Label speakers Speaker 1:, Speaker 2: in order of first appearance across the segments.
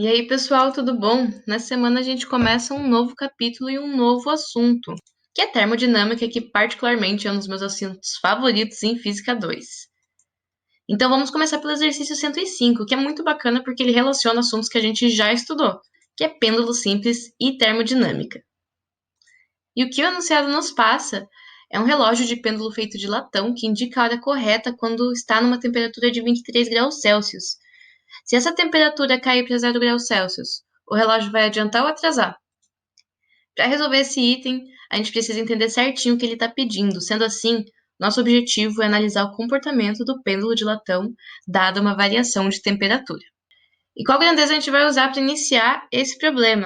Speaker 1: E aí, pessoal, tudo bom? Nessa semana a gente começa um novo capítulo e um novo assunto, que é termodinâmica, que particularmente é um dos meus assuntos favoritos em Física 2. Então vamos começar pelo exercício 105, que é muito bacana porque ele relaciona assuntos que a gente já estudou, que é pêndulo simples e termodinâmica. E o que o enunciado nos passa é um relógio de pêndulo feito de latão que indica a hora correta quando está numa temperatura de 23 graus Celsius. Se essa temperatura cair para 0 graus Celsius, o relógio vai adiantar ou atrasar? Para resolver esse item, a gente precisa entender certinho o que ele está pedindo. Sendo assim, nosso objetivo é analisar o comportamento do pêndulo de latão, dada uma variação de temperatura. E qual grandeza a gente vai usar para iniciar esse problema?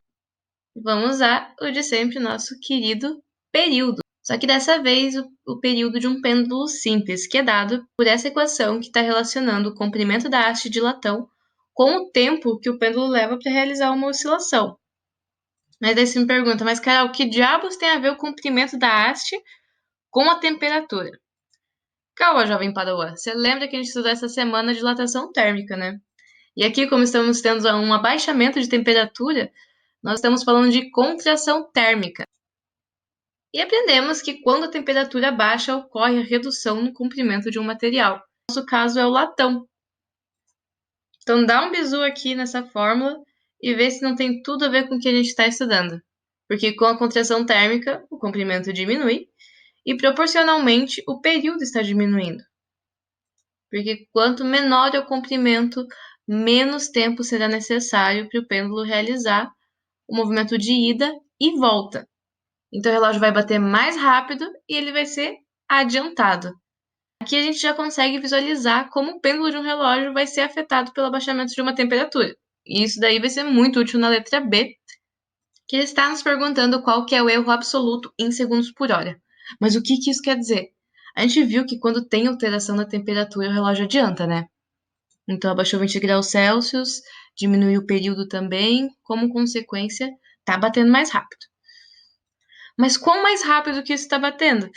Speaker 1: Vamos usar o de sempre, nosso querido período. Só que dessa vez o período de um pêndulo simples, que é dado por essa equação que está relacionando o comprimento da haste de latão com o tempo que o pêndulo leva para realizar uma oscilação. Mas daí você me pergunta, mas Carol, que diabos tem a ver o comprimento da haste com a temperatura? Calma, jovem Padawan, você lembra que a gente estudou essa semana de dilatação térmica, né? E aqui, como estamos tendo um abaixamento de temperatura, nós estamos falando de contração térmica. E aprendemos que quando a temperatura baixa, ocorre a redução no comprimento de um material. Nosso caso é o latão. Então dá um bizu aqui nessa fórmula e vê se não tem tudo a ver com o que a gente está estudando. Porque com a contração térmica, o comprimento diminui e proporcionalmente o período está diminuindo. Porque quanto menor é o comprimento, menos tempo será necessário para o pêndulo realizar o movimento de ida e volta. Então o relógio vai bater mais rápido e ele vai ser adiantado. Aqui a gente já consegue visualizar como o pêndulo de um relógio vai ser afetado pelo abaixamento de uma temperatura. E isso daí vai ser muito útil na letra B, que ele está nos perguntando qual que é o erro absoluto em segundos por hora. Mas o que isso quer dizer? A gente viu que quando tem alteração na temperatura, o relógio adianta, né? Então abaixou 20 graus Celsius, diminuiu o período também, como consequência, tá batendo mais rápido. Mas quão mais rápido que isso está batendo?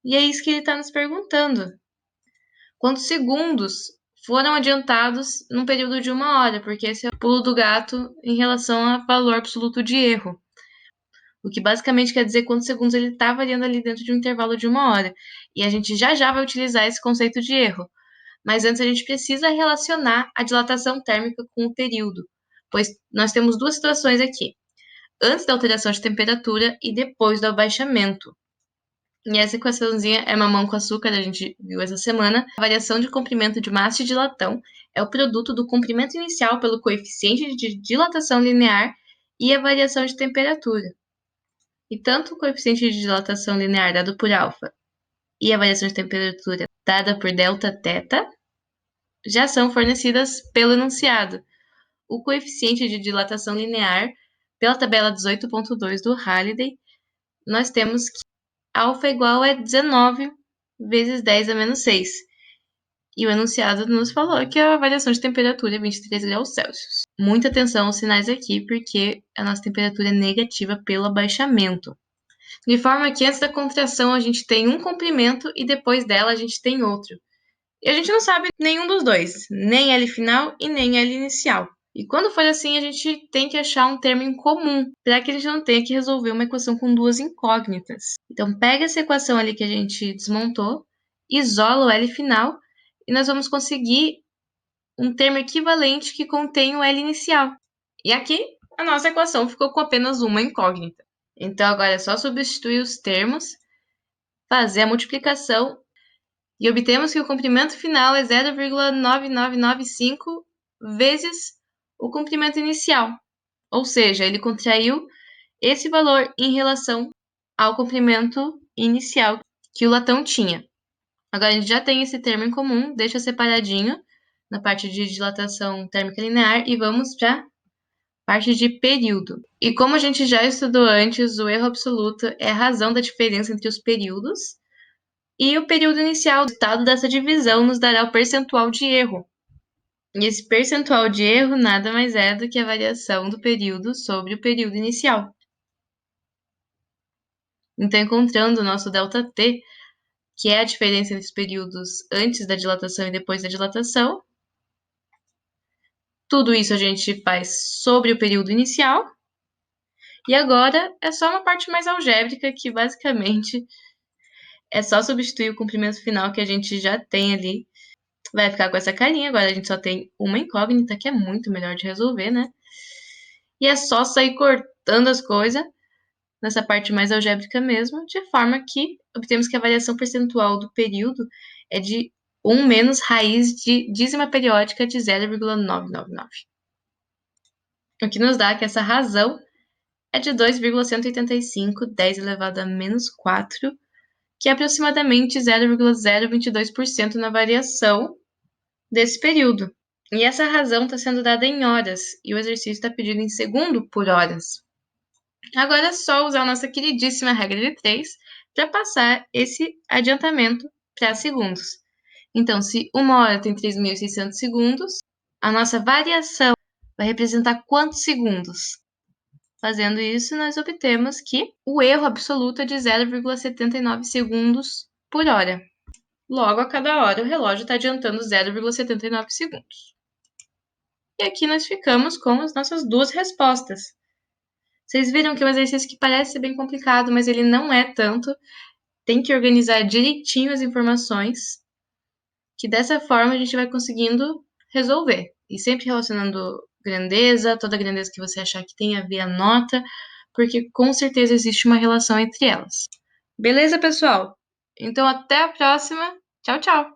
Speaker 1: E é isso que ele está nos perguntando. Quantos segundos foram adiantados num período de 1 hora? Porque esse é o pulo do gato em relação ao valor absoluto de erro. O que basicamente quer dizer quantos segundos ele está variando ali dentro de um intervalo de 1 hora. E a gente já vai utilizar esse conceito de erro. Mas antes a gente precisa relacionar a dilatação térmica com o período, pois nós temos duas situações aqui. Antes da alteração de temperatura e depois do abaixamento. E essa equaçãozinha é mamão com açúcar, a gente viu essa semana. A variação de comprimento de uma haste de latão é o produto do comprimento inicial pelo coeficiente de dilatação linear e a variação de temperatura. E tanto o coeficiente de dilatação linear dado por alfa e a variação de temperatura dada por delta-teta já são fornecidas pelo enunciado. O coeficiente de dilatação linear, pela tabela 18.2 do Halliday, nós temos que alfa igual a 19 vezes 10 a menos 6. E o enunciado nos falou que a variação de temperatura é 23 graus Celsius. Muita atenção aos sinais aqui, porque a nossa temperatura é negativa pelo abaixamento. De forma que antes da contração a gente tem um comprimento e depois dela a gente tem outro. E a gente não sabe nenhum dos dois, nem L final e nem L inicial. E quando for assim, a gente tem que achar um termo em comum, para que a gente não tenha que resolver uma equação com duas incógnitas. Então, pega essa equação ali que a gente desmontou, isola o L final, e nós vamos conseguir um termo equivalente que contém o L inicial. E aqui, a nossa equação ficou com apenas uma incógnita. Então, agora é só substituir os termos, fazer a multiplicação e obtemos que o comprimento final é 0,9995 vezes o comprimento inicial. Ou seja, ele contraiu esse valor em relação ao comprimento inicial que o latão tinha. Agora, a gente já tem esse termo em comum, deixa separadinho na parte de dilatação térmica linear e vamos para a parte de período. E como a gente já estudou antes, o erro absoluto é a razão da diferença entre os períodos. E o período inicial, o resultado dessa divisão, nos dará o percentual de erro. E esse percentual de erro nada mais é do que a variação do período sobre o período inicial. Então, encontrando o nosso ΔT, que é a diferença entre os períodos antes da dilatação e depois da dilatação, Tudo isso a gente faz sobre o período inicial. E agora é só uma parte mais algébrica que basicamente é só substituir o comprimento final que a gente já tem ali. Vai ficar com essa carinha, agora a gente só tem uma incógnita que é muito melhor de resolver, né? E é só sair cortando as coisas nessa parte mais algébrica mesmo, de forma que obtemos que a variação percentual do período é de 1 menos raiz de dízima periódica de 0,999. O que nos dá que essa razão é de 2,185, 10 elevado a menos 4, que é aproximadamente 0,022% na variação desse período. E essa razão está sendo dada em horas, e o exercício está pedido em segundo por horas. Agora é só usar a nossa queridíssima regra de 3 para passar esse adiantamento para segundos. Então, se uma hora tem 3.600 segundos, a nossa variação vai representar quantos segundos? Fazendo isso, nós obtemos que o erro absoluto é de 0,79 segundos por hora. Logo, a cada hora, o relógio está adiantando 0,79 segundos. E aqui nós ficamos com as nossas duas respostas. Vocês viram que é um exercício que parece ser bem complicado, mas ele não é tanto. Tem que organizar direitinho as informações, que dessa forma a gente vai conseguindo resolver. E sempre relacionando grandeza, toda grandeza que você achar que tem a ver, anota, porque com certeza existe uma relação entre elas. Beleza, pessoal? Então até a próxima. Tchau, tchau!